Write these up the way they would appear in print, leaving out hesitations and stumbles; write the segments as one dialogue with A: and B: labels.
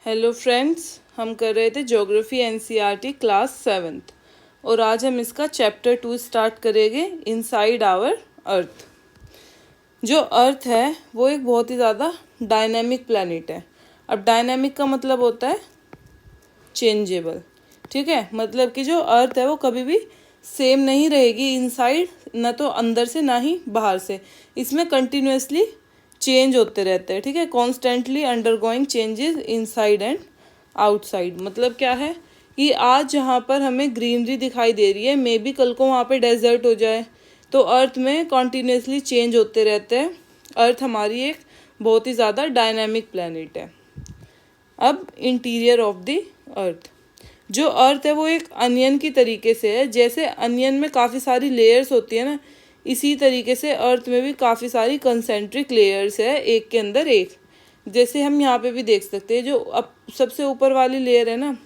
A: Hello friends, हम कर रहे थे ज्योग्राफी एनसीईआरटी क्लास 7th और आज हम इसका चैप्टर 2 स्टार्ट करेंगे इनसाइड आवर अर्थ। जो अर्थ है वो एक बहुत ही ज़्यादा डायनेमिक प्लैनेट है। अब डायनेमिक का मतलब होता है चेंजेबल, ठीक है। मतलब कि जो अर्थ है वो कभी भी सेम नहीं रहेगी इनसाइड, ना तो अंदर से ना ही बाहर से। इसमें कंटिन्यूसली चेंज होते रहते हैं, ठीक है। Constantly undergoing changes inside and outside. मतलब क्या है कि आज जहाँ पर हमें ग्रीनरी दिखाई दे रही है, मे बी कल को वहाँ पे डेजर्ट हो जाए। तो अर्थ में कॉन्टीन्यूसली चेंज होते रहते हैं। अर्थ हमारी एक बहुत ही ज़्यादा डायनामिक प्लैनेट है। अब इंटीरियर ऑफ द अर्थ, जो अर्थ है वो एक अनियन की तरीके से है। जैसे अनियन में काफ़ी सारी लेयर्स होती है ना, इसी तरीके से अर्थ में भी काफ़ी सारी कंसेंट्रिक लेयर्स है, एक के अंदर एक। जैसे हम यहाँ पे भी देख सकते हैं, जो अब सबसे ऊपर वाली लेयर है ना,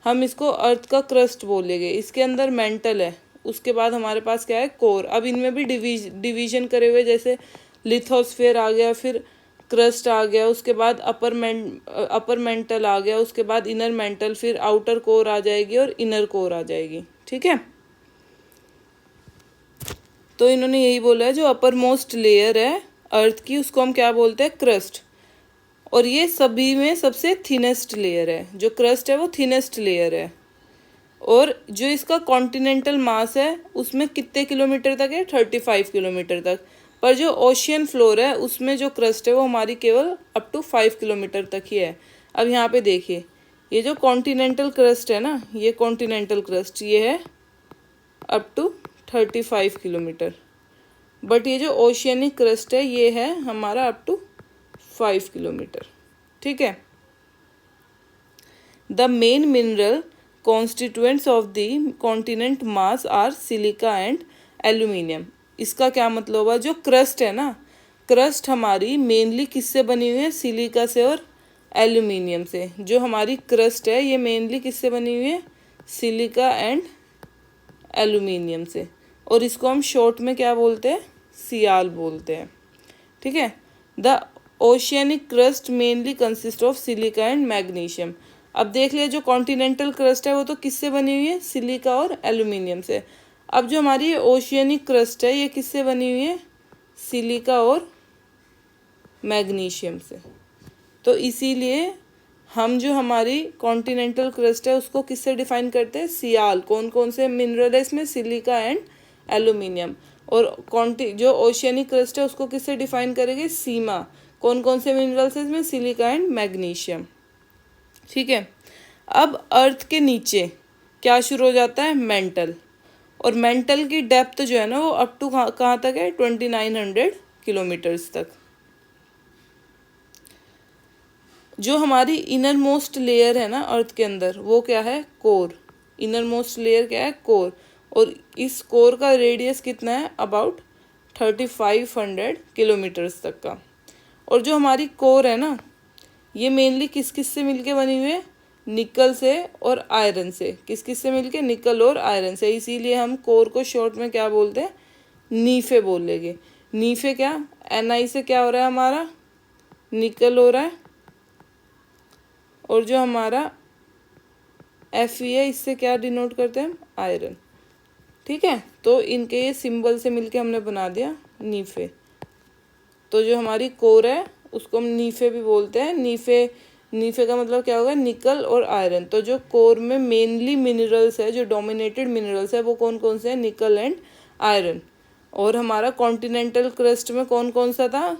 A: हम इसको अर्थ का क्रस्ट बोलेंगे। इसके अंदर मेंटल है, उसके बाद हमारे पास क्या है, कोर। अब इनमें भी डिवीजन करे हुए, जैसे लिथोस्फेयर आ गया, फिर क्रस्ट आ गया, उसके बाद अपर मेंटल आ गया, उसके बाद इनर मेंटल, फिर आउटर कोर आ जाएगी और इनर कोर आ जाएगी, ठीक है। तो इन्होंने यही बोला है, जो अपर मोस्ट लेयर है अर्थ की, उसको हम क्या बोलते हैं, क्रस्ट। और ये सभी में सबसे थिनेस्ट लेयर है। जो क्रस्ट है वो थिनेस्ट लेयर है। और जो इसका कॉन्टिनेंटल मास है उसमें कितने किलोमीटर तक है, 35 किलोमीटर तक। पर जो ओशियन फ्लोर है उसमें जो क्रस्ट है वो हमारी केवल अप टू 5 किलोमीटर तक ही है। अब यहाँ पे देखिए, ये जो कॉन्टिनेंटल क्रस्ट है ना, ये कॉन्टिनेंटल क्रस्ट ये है अप टू 35 किलोमीटर। बट ये जो ओशियनिक क्रस्ट है ये है हमारा अप टू 5 किलोमीटर, ठीक है। The main mineral constituents of the continent mass are silica and aluminium. इसका क्या मतलब हुआ, जो क्रस्ट है ना, क्रस्ट हमारी मेनली किससे बनी हुई है, सिलिका से और एल्यूमिनियम से। जो हमारी क्रस्ट है ये मेनली किससे बनी हुई है, सिलिका एंड एल्यूमिनियम से। और इसको हम शॉर्ट में क्या बोलते हैं, सियाल बोलते हैं, ठीक है। The oceanic crust mainly consist of silica and magnesium. अब देख लिया, जो कॉन्टिनेंटल क्रस्ट है वो तो किससे बनी हुई है, सिलिका और एल्यूमिनियम से। अब जो हमारी ओशियनिक क्रस्ट है ये किससे बनी हुई है, सिलिका और मैग्नीशियम से। तो इसीलिए हम जो हमारी कॉन्टिनेंटल क्रस्ट है उसको किससे डिफाइन करते हैं, सियाल। कौन कौन से मिनरल है इसमें, सिलिका एंड एल्यूमिनियम। और जो ओशियनिक क्रस्ट है उसको किससे डिफाइन करेंगे, सीमा। कौन कौन से मिनरल्स है इसमें, सिलिका एंड मैग्नीशियम, ठीक है। अब अर्थ के नीचे क्या शुरू हो जाता है, मेंटल। और मेंटल की डेप्थ जो है ना वो अप टू कहाँ तक है, 2900 किलोमीटर्स तक। जो हमारी इनर मोस्ट लेयर है ना अर्थ के अंदर, वो क्या है, कोर। इनर मोस्ट लेयर क्या है, कोर। और इस कोर का रेडियस कितना है, अबाउट 3500 किलोमीटर्स तक का। और जो हमारी कोर है ना, ये मेनली किस किस से मिलके बनी हुई है, निकल से और आयरन से। किस किस से मिलके, निकल और आयरन से। इसीलिए हम कोर को शॉर्ट में क्या बोलते हैं, नीफे बोल लेंगे। नीफे क्या, Ni से क्या हो रहा है हमारा, निकल हो रहा है। और जो हमारा Fe है इससे क्या डिनोट करते हैं, आयरन, ठीक है। तो इनके ये सिंबल से मिलके हमने बना दिया नीफे। तो जो हमारी कोर है उसको हम नीफे भी बोलते हैं। नीफे का मतलब क्या होगा, निकल और आयरन। तो जो कोर में मेनली मिनरल्स है, जो डोमिनेटेड मिनरल्स है वो कौन कौन से हैं, निकल एंड आयरन। और हमारा कॉन्टिनेंटल क्रस्ट में कौन कौन सा था,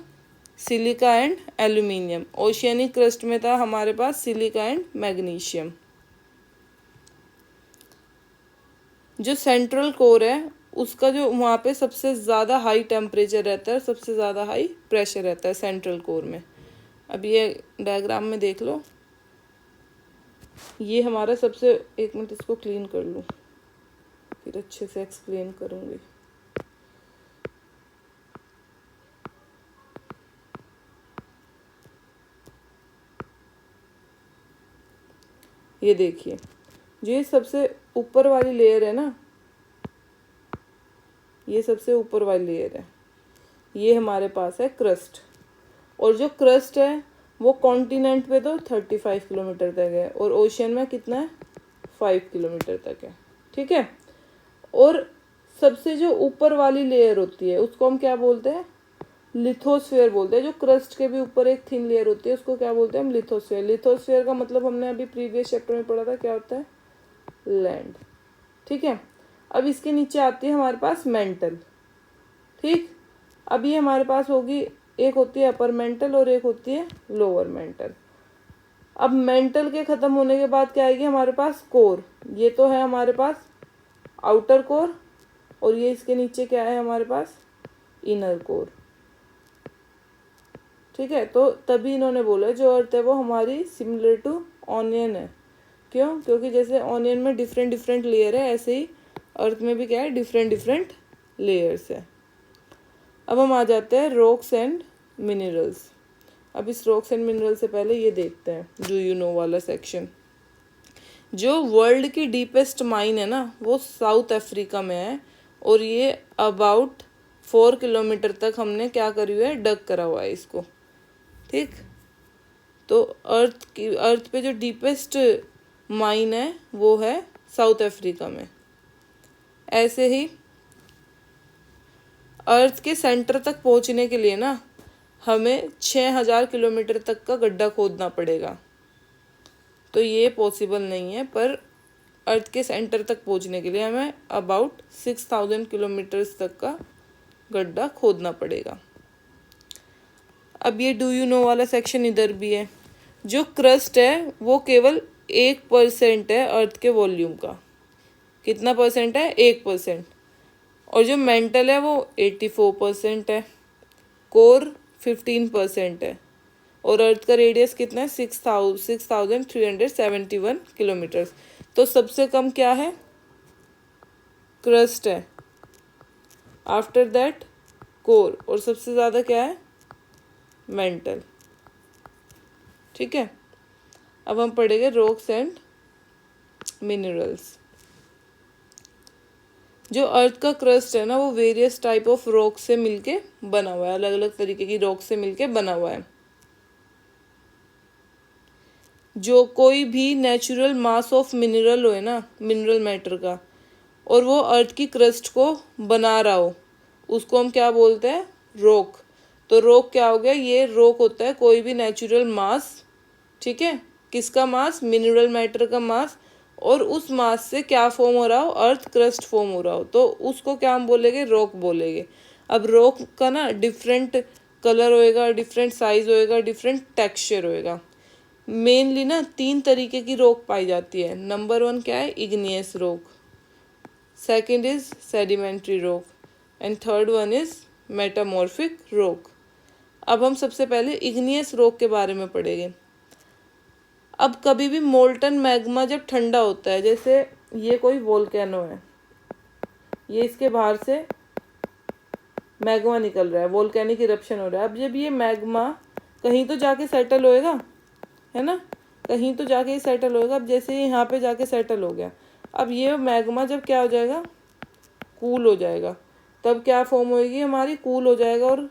A: silica and aluminium. Oceanic crust में था हमारे पास सिलिका एंड मैग्नीशियम। जो सेंट्रल कोर है उसका जो वहाँ पे सबसे ज़्यादा हाई टेम्परेचर रहता है, सबसे ज़्यादा हाई प्रेशर रहता है सेंट्रल कोर में। अब ये डायग्राम में देख लो, ये हमारा सबसे, एक मिनट इसको क्लीन कर लूँ फिर अच्छे से एक्सप्लेन करूँगी। ये देखिए, जो ये सबसे ऊपर वाली लेयर है ना, ये सबसे ऊपर वाली लेयर है, ये हमारे पास है क्रस्ट। और जो क्रस्ट है वो कॉन्टिनेंट पे तो 35 किलोमीटर तक है और ओशियन में कितना है 5 किलोमीटर तक है। ठीक है, और सबसे जो ऊपर वाली लेयर होती है उसको हम क्या बोलते हैं, लिथोस्फेयर बोलते हैं। जो क्रस्ट के भी ऊपर एक थिन लेयर होती है उसको क्या बोलते हैं हम, लिथोस्फेयर। लिथोस्फेयर का मतलब हमने अभी प्रीवियस चैप्टर में पढ़ा था, क्या होता है, लैंड। ठीक है, अब इसके नीचे आती है हमारे पास मेंटल। ठीक, अब ये हमारे पास होगी, एक होती है अपर मेंटल और एक होती है लोअर मेंटल। अब मेंटल के खत्म होने के बाद क्या आएगी हमारे पास, कोर। ये तो है हमारे पास आउटर कोर, और ये इसके नीचे क्या है हमारे पास, इनर कोर। ठीक है, तो तभी इन्होंने बोला जो अर्थ है वो हमारी सिमिलर टू ऑनियन है। क्यों, क्योंकि जैसे ऑनियन में डिफरेंट डिफरेंट लेयर है, ऐसे ही अर्थ में भी क्या है, डिफरेंट डिफरेंट लेयर्स है। अब हम आ जाते हैं रॉक्स एंड मिनरल्स। अब इस रॉक्स एंड मिनरल से पहले ये देखते हैं डू यू नो वाला सेक्शन। जो वर्ल्ड की डीपेस्ट माइन है ना वो साउथ अफ्रीका में है, और ये अबाउट 4 किलोमीटर तक हमने क्या करी हुआ है, डग करा हुआ है इसको। ठीक, तो अर्थ पे जो डीपेस्ट माइन है वो है साउथ अफ्रीका में। ऐसे ही अर्थ के सेंटर तक पहुंचने के लिए ना हमें 6000 किलोमीटर तक का गड्ढा खोदना पड़ेगा। तो ये पॉसिबल नहीं है, पर अर्थ के सेंटर तक पहुंचने के लिए हमें अबाउट 6000 किलोमीटर्स तक का गड्ढा खोदना पड़ेगा। अब ये डू यू नो वाला सेक्शन इधर भी है। जो क्रस्ट है वो केवल 1% है अर्थ के वॉल्यूम का। कितना परसेंट है, 1%। और जो मेंटल है वो 84% है, कोर 15% है, और अर्थ का रेडियस कितना है, 6371 किलोमीटर्स। तो सबसे कम क्या है, क्रस्ट है, आफ्टर दैट कोर, और सबसे ज़्यादा क्या है, मेंटल। ठीक है, अब हम पढ़ेंगे रॉक्स एंड मिनरल्स। जो अर्थ का क्रस्ट है ना वो वेरियस टाइप ऑफ रॉक से मिलके बना हुआ है, अलग अलग तरीके की रॉक से मिलके बना हुआ है। जो कोई भी नेचुरल मास ऑफ मिनरल हो ना, मिनरल मैटर का, और वो अर्थ की क्रस्ट को बना रहा हो, उसको हम क्या बोलते हैं, रॉक। तो रॉक क्या हो गया, ये रॉक होता है कोई भी नेचुरल मास। ठीक है, किसका मास, मिनरल मैटर का मास, और उस मास से क्या फॉर्म हो रहा हो, अर्थ क्रस्ट फॉर्म हो रहा हो, तो उसको क्या हम बोलेंगे, रॉक बोलेंगे। अब रॉक का ना डिफरेंट कलर होएगा, डिफरेंट साइज होएगा, डिफरेंट टेक्सचर होएगा। मेनली ना 3 तरीके की रॉक पाई जाती है। नंबर 1 क्या है, igneous rock, second is sedimentary rock, and third one is metamorphic rock. अब हम सबसे पहले इग्नियस रॉक के बारे में पढ़ेंगे। अब कभी भी मोल्टन मैग्मा जब ठंडा होता है, जैसे ये कोई वोल्केनो है, ये इसके बाहर से मैग्मा निकल रहा है, वोल्केनिक इरप्शन हो रहा है। अब जब ये मैग्मा कहीं तो जाके सेटल होएगा, है ना, कहीं तो जाके सेटल होएगा। अब जैसे यहाँ पे जाके सेटल हो गया, अब ये मैग्मा जब क्या हो जाएगा, कूल हो जाएगा, तब क्या फॉर्म होएगी हमारी, कूल हो जाएगा और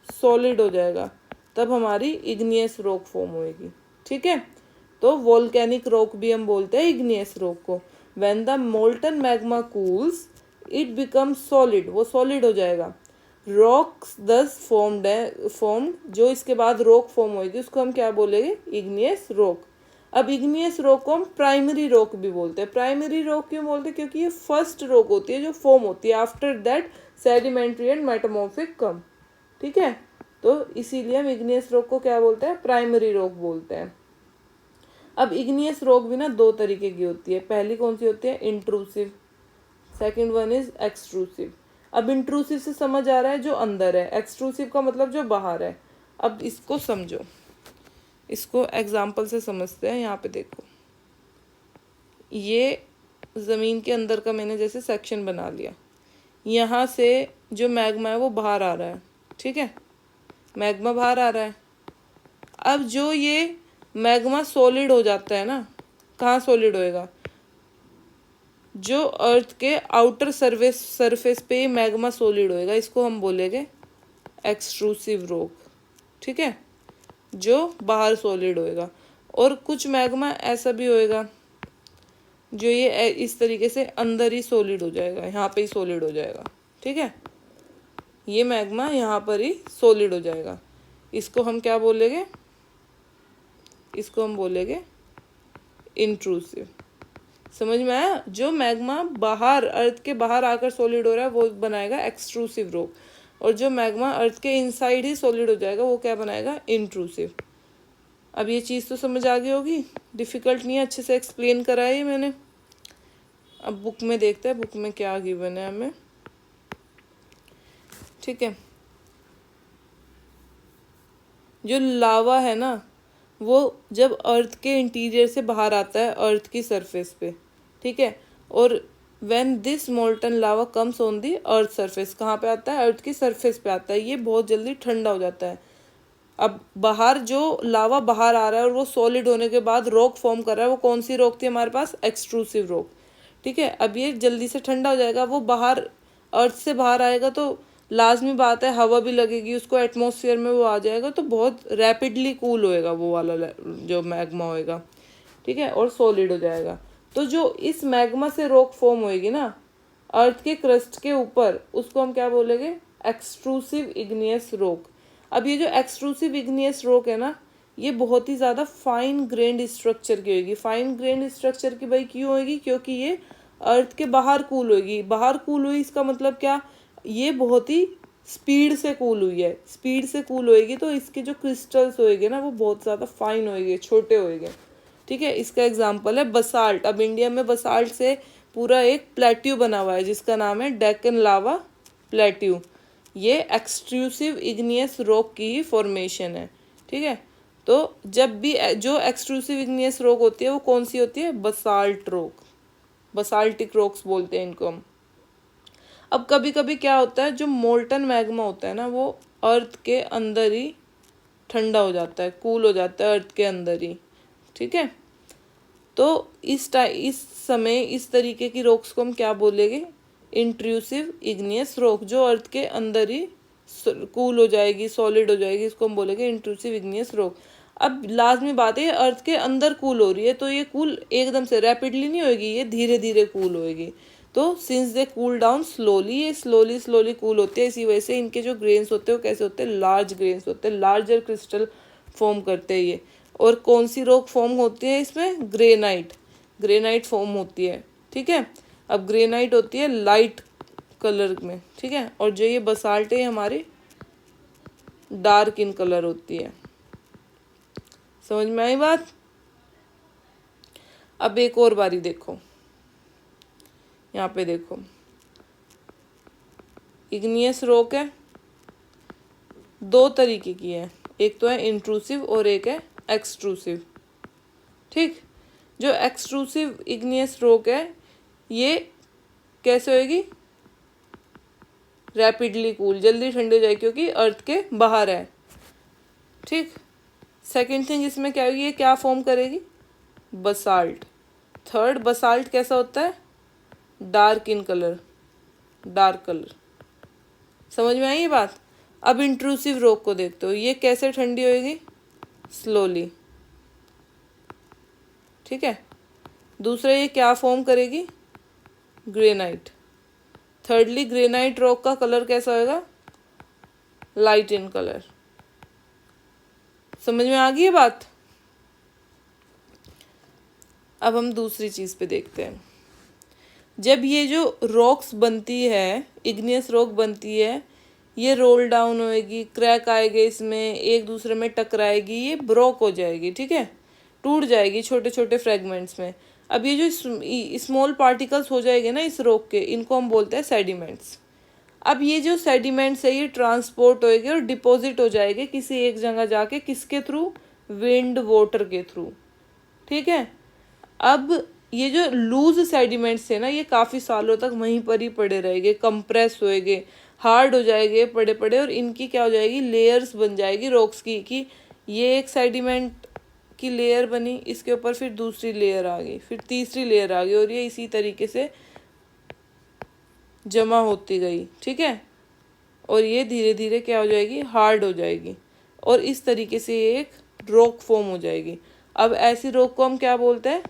A: सॉलिड हो जाएगा, तब हमारी इग्नियस रॉक फॉर्म होएगी। ठीक है, तो वोल्केनिक रॉक भी हम बोलते हैं इग्नियस रॉक को। When the molten magma cools it becomes solid, वो सॉलिड हो जाएगा। रॉक्स दस फॉर्म्ड, जो इसके बाद रॉक फॉर्म होगी उसको हम क्या बोलेंगे, इग्नियस रॉक। अब इग्नियस रॉक को हम प्राइमरी रॉक भी बोलते हैं। प्राइमरी रॉक क्यों बोलते हैं, क्योंकि ये फर्स्ट रॉक होती है जो फॉर्म होती है, after that sedimentary and metamorphic come. ठीक है, तो इसीलिए हम इग्नियस रॉक को क्या बोलते हैं, प्राइमरी रॉक बोलते हैं। अब इग्नियस रॉक भी ना 2 तरीके की होती है। पहली कौन सी होती है, intrusive, second one is extrusive. अब इंट्रूसिव से समझ आ रहा है जो अंदर है, एक्सट्रूसिव का मतलब जो बाहर है। अब इसको समझो, इसको एग्जाम्पल से समझते हैं। यहाँ पे देखो, ये ज़मीन के अंदर का मैंने जैसे सेक्शन बना लिया, यहाँ से जो मैग्मा है वो बाहर आ रहा है। ठीक है, मैग्मा बाहर आ रहा है। अब जो ये मैग्मा सॉलिड हो जाता है ना, कहाँ सॉलिड होएगा, जो अर्थ के आउटर सरफेस पे मैग्मा सॉलिड होएगा, इसको हम बोलेंगे एक्सट्रूसिव रॉक। ठीक है, जो बाहर सॉलिड होएगा, और कुछ मैग्मा ऐसा भी होएगा जो ये इस तरीके से अंदर ही सॉलिड हो जाएगा, यहाँ पे ही सॉलिड हो जाएगा। ठीक है, ये मैग्मा यहाँ पर ही सॉलिड हो जाएगा। इसको हम क्या बोलेंगे? इसको हम बोलेंगे इंट्रूसिव। समझ में आया? जो मैग्मा बाहर, अर्थ के बाहर आकर सॉलिड हो रहा है वो बनाएगा एक्सट्रूसिव रॉक, और जो मैग्मा अर्थ के इनसाइड ही सॉलिड हो जाएगा वो क्या बनाएगा? इंट्रूसिव। अब ये चीज़ तो समझ आ गई होगी, डिफ़िकल्ट नहीं है, अच्छे से एक्सप्लेन करा है ये मैंने। अब बुक में देखते हैं बुक में क्या गिवन है हमें। ठीक है, जो लावा है ना वो जब अर्थ के इंटीरियर से बाहर आता है अर्थ की सरफेस पे, ठीक है, और when this molten lava comes on the earth surface, कहाँ पे आता है? अर्थ की सरफेस पे आता है। ये बहुत जल्दी ठंडा हो जाता है। अब बाहर जो लावा बाहर आ रहा है और वो सॉलिड होने के बाद रॉक फॉर्म कर रहा है, वो कौन सी रॉक थी हमारे पास? Extrusive rock. ठीक है, अब ये जल्दी से ठंडा हो जाएगा, वो बाहर अर्थ से बाहर आएगा तो लाजमी बात है हवा भी लगेगी उसको, एटमॉस्फेयर में वो आ जाएगा, तो बहुत रैपिडली कूल होएगा वो वाला जो मैग्मा होएगा। ठीक है, और सॉलिड हो जाएगा। तो जो इस मैग्मा से रॉक फॉर्म होएगी ना अर्थ के क्रस्ट के ऊपर, उसको हम क्या बोलेंगे? Extrusive igneous rock. अब ये जो एक्सट्रूसिव इग्नियस रॉक है ना, ये बहुत ही ज़्यादा फाइन ग्रेन्ड स्ट्रक्चर की होगी। फाइन ग्रेन्ड स्ट्रक्चर की भाई क्यों होगी? क्योंकि ये अर्थ के बाहर कूल होगी। बाहर कूल हुई इसका मतलब क्या? ये बहुत ही स्पीड से कूल हुई है। स्पीड से कूल होएगी तो इसके जो क्रिस्टल्स होएंगे ना वो बहुत ज़्यादा फाइन होएंगे, छोटे होएंगे। ठीक है, इसका एग्जाम्पल है बसाल्ट। अब इंडिया में बसाल्ट से पूरा एक प्लेट्यू बना हुआ है जिसका नाम है डेक्कन लावा प्लेट्यू। ये एक्सट्रूसिव इग्नियस रॉक की ही फॉर्मेशन है। ठीक है, तो जब भी जो एक्सट्रूसिव इग्नियस रॉक होती है वो कौन सी होती है? बसाल्ट रॉक, बसाल्टिक रॉक्स बोलते हैं इनको हम। अब कभी कभी क्या होता है, जो मोल्टन मैग्मा होता है ना वो अर्थ के अंदर ही ठंडा हो जाता है, कूल हो जाता है अर्थ के अंदर ही। ठीक है, तो इस समय इस तरीके की रॉक्स को हम क्या बोलेंगे? Intrusive igneous rock. जो अर्थ के अंदर ही कूल हो जाएगी, सॉलिड हो जाएगी, इसको हम बोलेंगे इंट्रूसिव इग्नियस रॉक। अब लाजमी बात है अर्थ के अंदर कूल हो रही है तो ये कूल एकदम से रैपिडली नहीं होगी, ये धीरे धीरे कूल होएगी। तो since they cool down slowly, ये स्लोली स्लोली कूल होते हैं। इसी वजह से इनके जो ग्रेन्स होते हैं वो कैसे होते हैं? लार्ज ग्रेन्स होते हैं, लार्जर क्रिस्टल फॉर्म करते हैं ये। और कौन सी रॉक फॉर्म होती है इसमें? ग्रेनाइट। ग्रेनाइट फॉर्म होती है। ठीक है, अब ग्रेनाइट होती है लाइट कलर में। ठीक है, और जो ये बसाल्ट है हमारी डार्क इन कलर होती है। समझ में आई बात? अब एक और बारी देखो, यहाँ पे देखो, इग्नियस रॉक है, दो तरीके की है, एक तो है इंट्रूसिव और एक है एक्सट्रूसिव। ठीक, जो एक्सट्रूसिव इग्नियस रॉक है ये कैसे होएगी? रैपिडली कूल, जल्दी ठंडी हो जाएगी क्योंकि अर्थ के बाहर है। ठीक, सेकेंड थिंग इसमें क्या होगी? ये क्या फॉर्म करेगी? बसाल्ट। थर्ड, बसाल्ट कैसा होता है? Dark in colour, dark colour. समझ में आई ये बात? अब इंट्रूसिव रॉक को देखते हो, ये कैसे ठंडी होएगी? स्लोली। ठीक है, दूसरा ये क्या फॉर्म करेगी? ग्रेनाइट। थर्डली ग्रेनाइट रॉक का कलर कैसा होएगा? Light in colour. समझ में आ गई ये बात? अब हम दूसरी चीज़ पे देखते हैं। जब ये जो रॉक्स बनती है, इग्नियस रॉक बनती है, ये रोल डाउन होएगी, क्रैक आएगा इसमें, एक दूसरे में टकराएगी, ये ब्रोक हो जाएगी। ठीक है, टूट जाएगी छोटे छोटे फ्रेगमेंट्स में। अब ये जो स्मॉल पार्टिकल्स हो जाएंगे ना इस रॉक के, इनको हम बोलते हैं सेडिमेंट्स। अब ये जो सेडिमेंट्स है ये ट्रांसपोर्ट होएंगे और डिपॉजिट हो जाएंगे किसी एक जगह जाके, किसके थ्रू? विंड वाटर के थ्रू। ठीक है, अब ये जो लूज सेडिमेंट्स है ना ये काफ़ी सालों तक वहीं पर ही पड़े रहेंगे, कंप्रेस होएंगे, हार्ड हो जाएंगे पड़े पड़े, और इनकी क्या हो जाएगी? लेयर्स बन जाएगी रॉक्स की। कि ये एक सेडिमेंट की लेयर बनी, इसके ऊपर फिर दूसरी लेयर आ गई, फिर तीसरी लेयर आ गई, और ये इसी तरीके से जमा होती गई। ठीक है, और ये धीरे धीरे क्या हो जाएगी? हार्ड हो जाएगी। और इस तरीके से ये एक रॉक फॉर्म हो जाएगी। अब ऐसी रॉक को हम क्या बोलते हैं?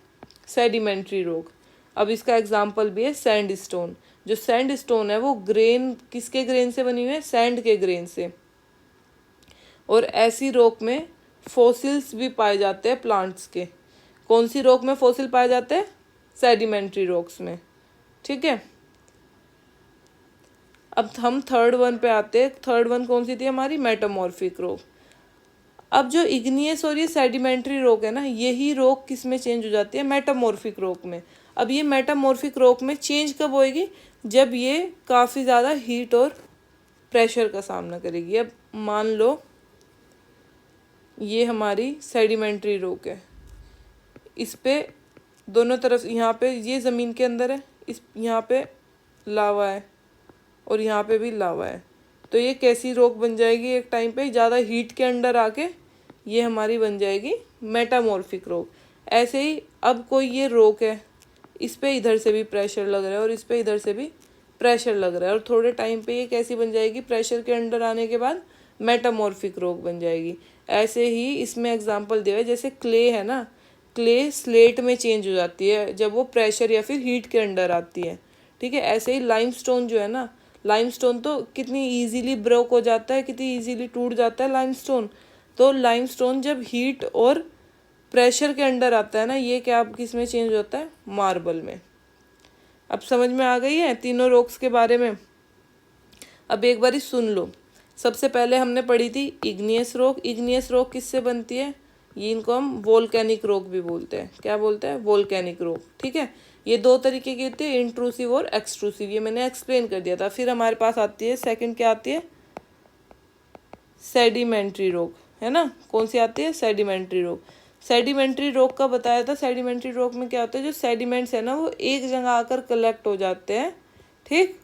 A: Sedimentary rock. अब इसका एग्जाम्पल भी है सैंडस्टोन। जो सैंडस्टोन है वो ग्रेन, किसके ग्रेन से बनी हुई है? सैंड के ग्रेन से। और ऐसी रॉक में फॉसिल्स भी पाए जाते हैं प्लांट्स के। कौन सी रॉक में फॉसिल पाए जाते हैं? सेडिमेंट्री रॉक्स में। ठीक है, अब हम थर्ड वन पे आते हैं। थर्ड वन कौन सी थी हमारी? Metamorphic rock. अब जो इग्नियस और ये सेडिमेंट्री रॉक है ना, यही रॉक किस में चेंज हो जाती है? मेटामॉर्फिक रॉक में। अब ये मेटामॉर्फिक रॉक में चेंज कब होएगी? जब ये काफ़ी ज़्यादा हीट और प्रेशर का सामना करेगी। अब मान लो ये हमारी सेडिमेंट्री रॉक है, इस पे दोनों तरफ, यहाँ पे ये ज़मीन के अंदर है, इस यहाँ पे लावा है और यहाँ पे भी लावा है, तो ये कैसी रॉक बन जाएगी? एक टाइम पे ज़्यादा हीट के अंडर आके ये हमारी बन जाएगी मेटामॉर्फिक रॉक। ऐसे ही अब कोई ये रॉक है, इस पे इधर से भी प्रेशर लग रहा है और इस पे इधर से भी प्रेशर लग रहा है, और थोड़े टाइम पे ये कैसी बन जाएगी? प्रेशर के अंडर आने के बाद मेटामॉर्फिक रॉक बन जाएगी। ऐसे ही इसमें एग्जांपल दिया है, जैसे क्ले है ना, क्ले स्लेट में चेंज हो जाती है जब वो प्रेशर या फिर हीट के अंडर आती है। ठीक है, ऐसे ही लाइमस्टोन जो है ना, लाइमस्टोन तो कितनी इजीली ब्रोक हो जाता है, कितनी इजीली टूट जाता है लाइमस्टोन। तो लाइमस्टोन जब हीट और प्रेशर के अंडर आता है ना, ये क्या किस में चेंज होता है? मार्बल में। अब समझ में आ गई है तीनों रॉक्स के बारे में? अब एक बारी सुन लो। सबसे पहले हमने पढ़ी थी इग्नियस रॉक। इग्नियस रॉक किससे बनती है? ये इनको हम वोल्केनिक रॉक भी बोलते हैं। क्या बोलते हैं? Volcanic rock. ठीक है, ये दो तरीके की होती है, इंट्रूसिव और एक्सट्रूसिव, ये मैंने एक्सप्लेन कर दिया था। फिर हमारे पास आती है सेकंड, क्या आती है? सेडिमेंट्री रॉक, है ना। कौन सी आती है? Sedimentary rock. सेडिमेंट्री रॉक का बताया था। सेडिमेंट्री रॉक में क्या होता है? जो सेडिमेंट्स है ना, वो एक जगह आकर कलेक्ट हो जाते हैं। ठीक,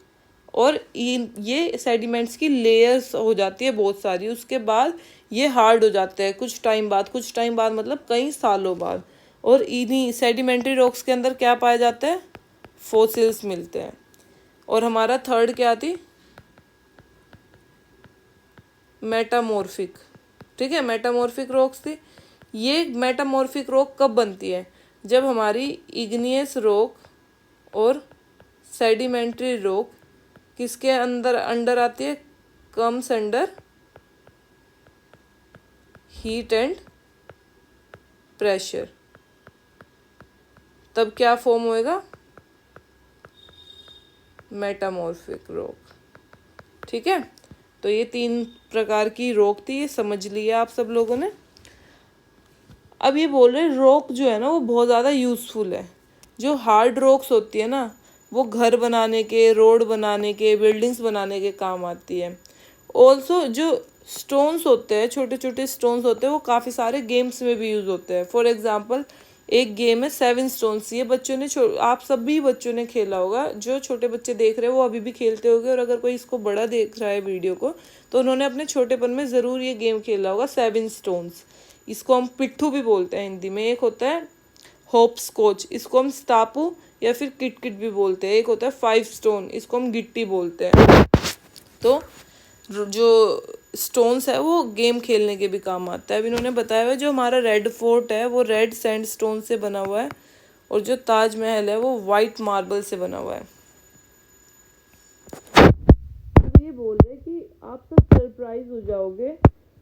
A: और ये सेडिमेंट्स की लेयर्स हो जाती है बहुत सारी, उसके बाद ये हार्ड हो जाते हैं कुछ टाइम बाद। कुछ टाइम बाद मतलब कई सालों बाद। और इन्हीं सेडिमेंट्री रॉक्स के अंदर क्या पाया जाता है? फॉसिल्स मिलते हैं। और हमारा थर्ड क्या थी? मेटामॉर्फिक। ठीक है, मेटामॉर्फिक रॉक्स थी। ये मेटामॉर्फिक रॉक कब बनती है? जब हमारी इग्नियस रॉक और सेडिमेंट्री रॉक किसके अंडर आती है? Comes under heat and pressure. तब क्या फॉर्म होएगा? Metamorphic rock. ठीक है, तो ये तीन प्रकार की रॉक थी, ये समझ लिया आप सब लोगों ने। अब ये बोल रहे रॉक जो है ना, वो बहुत ज़्यादा यूज़फुल है। जो हार्ड रॉक्स होती है ना, वो घर बनाने के, रोड बनाने के, बिल्डिंग्स बनाने के काम आती है। ऑल्सो जो स्टोन्स होते हैं, छोटे छोटे स्टोन्स होते हैं, वो काफ़ी सारे गेम्स में भी यूज़ होते हैं। फॉर एग्जांपल एक गेम है 7 स्टोन्स। ये बच्चों ने आप सभी बच्चों ने खेला होगा। जो छोटे बच्चे देख रहे हैं वो अभी भी खेलते होंगे, और अगर कोई इसको बड़ा देख रहा है वीडियो को, तो उन्होंने अपने छोटेपन में ज़रूर ये गेम खेला होगा, 7 स्टोन्स। इसको हम पिट्ठू भी बोलते हैं हिंदी में। एक होता है होप स्कॉच, इसको हम स्टापू या फिर किट किट भी बोलते हैं। एक होता है 5 स्टोन, इसको हम गिट्टी बोलते हैं। तो जो स्टोन्स है वो गेम खेलने के भी काम आता है। अब इन्होंने बताया हुआ है जो हमारा रेड फोर्ट है वो रेड सैंड स्टोन से बना हुआ है, और जो ताजमहल है वो वाइट मार्बल से बना हुआ है। तो ये बोल रहे कि आप सब सरप्राइज हो जाओगे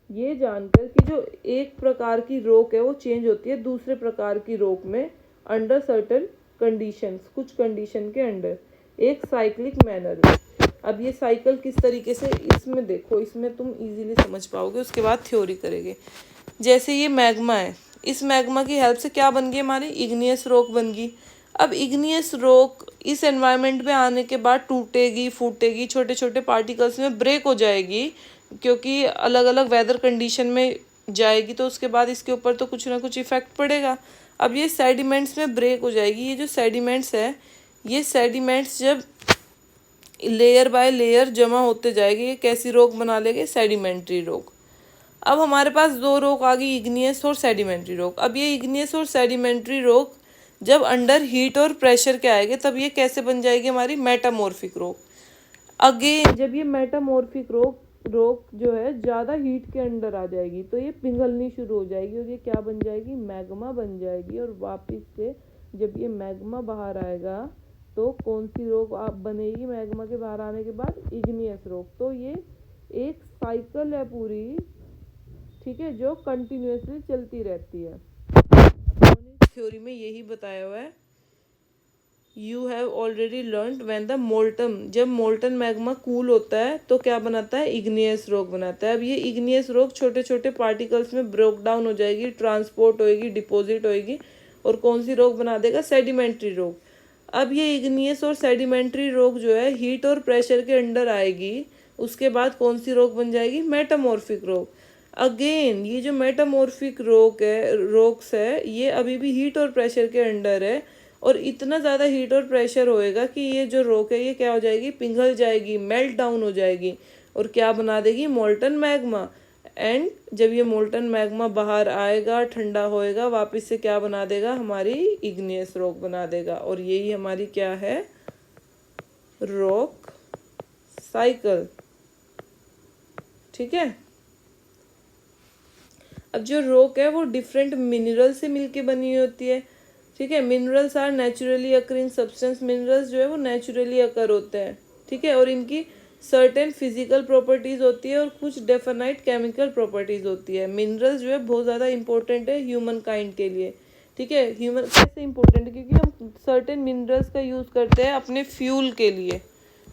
A: ये जानकर कि जो एक प्रकार की रॉक है वो चेंज होती है दूसरे प्रकार की रॉक में अंडर सर्टेन कंडीशंस, कुछ कंडीशन के अंडर, एक साइक्लिक मैनर में। अब ये साइकिल किस तरीके से, इसमें देखो, इसमें तुम इजीली समझ पाओगे, उसके बाद थ्योरी करेंगे। जैसे ये मैग्मा है, इस मैग्मा की हेल्प से क्या बन गई? हमारी इग्नियस रॉक बन गई। अब इग्नियस रॉक इस एनवायरनमेंट में आने के बाद टूटेगी, फूटेगी, छोटे छोटे पार्टिकल्स में ब्रेक हो जाएगी, क्योंकि अलग अलग वेदर कंडीशन में जाएगी, तो उसके बाद इसके ऊपर तो कुछ ना कुछ इफेक्ट पड़ेगा। अब ये सेडिमेंट्स में ब्रेक हो जाएगी। ये जो सेडिमेंट्स है, ये सेडिमेंट्स जब लेयर बाय लेयर जमा होते जाएगी, ये कैसी रॉक बना लेंगे? Sedimentary rock. अब हमारे पास दो रॉक आ गई, इग्नियस और सेडिमेंट्री रॉक। अब ये इग्नियस और सेडिमेंट्री रॉक जब अंडर हीट और प्रेशर के आएंगे, तब ये कैसे बन जाएगी? हमारी मेटामॉर्फिक रॉक। अगेन जब ये मेटामॉर्फिक रॉक रॉक जो है ज़्यादा हीट के अंडर आ जाएगी तो ये पिघलनी शुरू हो जाएगी और ये क्या बन जाएगी, मैग्मा बन जाएगी। और वापस से जब ये मैग्मा बाहर आएगा तो कौन सी रॉक आप बनेगी मैग्मा के बाहर आने के बाद, इग्नियस रॉक। तो ये एक साइकिल है पूरी, ठीक है, जो कंटिन्यूसली चलती रहती है। थ्योरी में यही बताया हुआ है, you have already learned when the molten, जब मोल्टन मैग्मा कूल होता है तो क्या बनाता है, इग्नियस रॉक बनाता है। अब ये इग्नियस रॉक छोटे छोटे पार्टिकल्स में ब्रेक डाउन हो जाएगी, ट्रांसपोर्ट होएगी, डिपॉजिट होएगी और कौन सी रॉक बना देगा, सेडिमेंट्री रॉक। अब ये इग्नियस और सेडिमेंट्री रॉक जो है हीट और प्रेशर के अंडर आएगी, उसके बाद कौन सी रॉक बन जाएगी, मेटामॉर्फिक रॉक। अगेन ये जो मेटामॉर्फिक रॉक्स है ये अभी भी हीट और प्रेशर के अंडर है और इतना ज़्यादा हीट और प्रेशर होएगा कि ये जो रॉक है ये क्या हो जाएगी, पिघल जाएगी, मेल्ट डाउन हो जाएगी और क्या बना देगी, मोल्टन मैग्मा। एंड जब ये मोल्टन मैग्मा बाहर आएगा, ठंडा होएगा, वापस से क्या बना देगा, हमारी इग्नियस रॉक बना देगा। और यही हमारी क्या है, रॉक साइकिल। ठीक है। अब जो रॉक है वो डिफरेंट मिनरल से मिलके बनी होती है। ठीक है। Minerals are naturally occurring substance, minerals जो है वो नेचुरली अकर होते हैं। ठीक है। और इनकी सर्टेन फिजिकल प्रॉपर्टीज होती है और कुछ डेफिनाइट केमिकल प्रॉपर्टीज होती है। मिनरल्स जो है बहुत ज़्यादा इंपॉर्टेंट है ह्यूमन काइंड के लिए। ठीक है। ह्यूमन कैसे इंपॉर्टेंट है, क्योंकि हम सर्टेन मिनरल्स का यूज़ करते हैं अपने फ्यूल के लिए।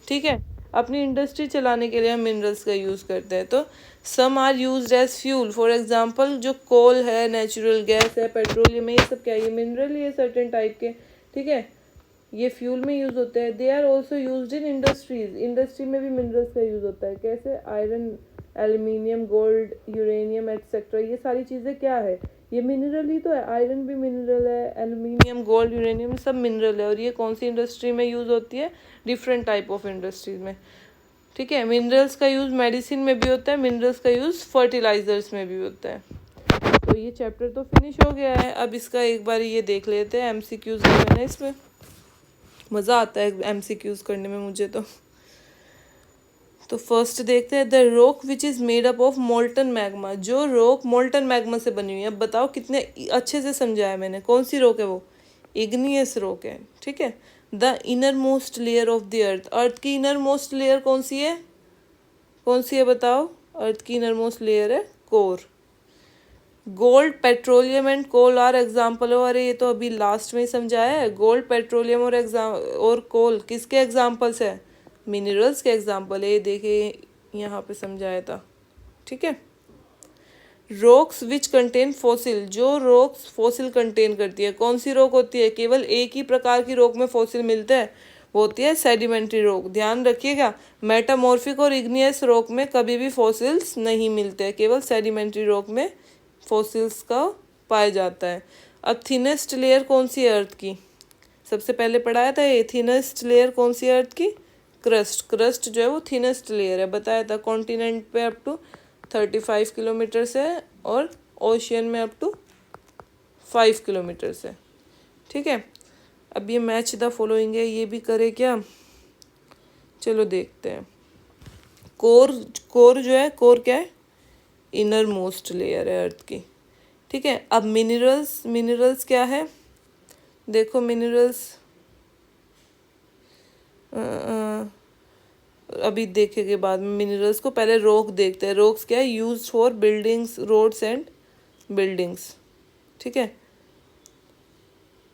A: ठीक है। अपनी इंडस्ट्री चलाने के लिए हम मिनरल्स का यूज़ करते हैं। तो some are used as fuel, for example जो कोल है, नेचुरल गैस है, पेट्रोलियम है, ये सब क्या है, ये मिनरल ही है सर्टेन टाइप के। ठीक है। ये फ्यूल में यूज़ होते हैं। They are also used in industries, industry में भी मिनरल्स का यूज़ होता है। कैसे, iron, aluminium, gold, uranium etcetera, ये सारी चीज़ें क्या है, ये मिनरल ही तो है। आयरन भी मिनरल है, एल्यूमिनियम, गोल्ड, यूरेनियम सब मिनरल है। और ये कौन सी इंडस्ट्री में यूज़ होती है, डिफरेंट टाइप ऑफ इंडस्ट्रीज में। ठीक है। मिनरल्स का यूज़ मेडिसिन में भी होता है, मिनरल्स का यूज़ फर्टिलाइजर्स में भी होता है। तो ये चैप्टर तो फिनिश हो गया है। अब इसका एक बार ये देख लेते हैं, एमसीक्यूज है ना, इसमें मज़ा आता है एमसीक्यूज करने में मुझे तो फर्स्ट देखते हैं, the rock which is made up of molten magma, जो रॉक मोल्टन मैग्मा से बनी हुई है। अब बताओ कितने अच्छे से समझाया मैंने, कौन सी रॉक है वो, इग्नियस रॉक है। ठीक है। The inner most layer of the earth, earth की इनर मोस्ट लेयर कौन सी है, कौन सी है बताओ, अर्थ की इनर मोस्ट लेयर है core. Gold, petroleum and coal are example, अरे ये तो अभी लास्ट में ही समझाया है। गोल्ड, पेट्रोलियम और कोल किसके एग्जाम्पल्स है, मिनरल्स के एग्जाम्पल है। ये देखिए यहाँ पे समझाया था। ठीक है। रॉक्स विच कंटेन फॉसिल, जो रॉक्स फॉसिल कंटेन करती है, कौन सी रॉक होती है, केवल एक ही प्रकार की रॉक में फॉसिल मिलते हैं, वो होती है सेडिमेंट्री रॉक। ध्यान रखिएगा, मेटामॉर्फिक और इग्नियस रॉक में कभी भी फॉसिल्स नहीं मिलते हैं, केवल सेडिमेंट्री रॉक में फॉसिल्स का पाया जाता है। अब थिनेस्ट लेयर कौन सी है अर्थ की, सबसे पहले पढ़ाया था ये, थिनेस्ट लेयर कौन सी है अर्थ की, क्रस्ट। क्रस्ट जो है वो थिनेस्ट लेयर है, बताया था। कॉन्टिनेंट पे अप टू 35 किलोमीटर से और ओशियन में अप टू 5 किलोमीटर से। ठीक है। अब ये मैच द फॉलोइंग है, ये भी करे क्या, चलो देखते हैं। कोर जो है, कोर क्या है, इनर मोस्ट लेयर है अर्थ की। ठीक है। अब मिनरल्स क्या है, देखो मिनरल्स अभी देखेंगे बाद में मिनरल्स को, पहले रॉक देखते हैं। रॉक्स क्या है, used for buildings, roads and buildings. ठीक है।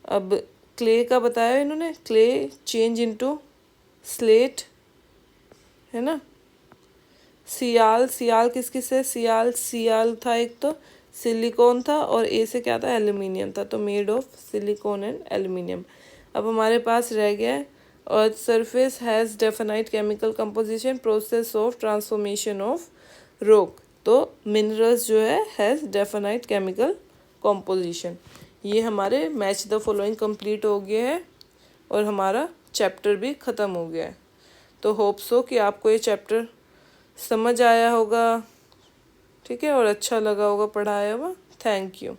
A: अब क्ले का बताया इन्होंने, क्ले चेंज इनटू स्लेट, है ना। सियाल किस है, सियाल था एक, तो सिलिकॉन था और ए से क्या था, एल्यूमिनियम था, तो made of silicon and aluminium. अब हमारे पास रह गया है, earth surface has definite chemical composition, process of transformation of rock. तो मिनरल्स जो है हैज़ डेफिनाइट केमिकल कंपोजिशन। ये हमारे मैच द फॉलोइंग कंप्लीट हो गया है और हमारा चैप्टर भी ख़त्म हो गया है। तो होप सो कि आपको ये चैप्टर समझ आया होगा। ठीक है। और अच्छा लगा होगा पढ़ाया हुआ। Thank you.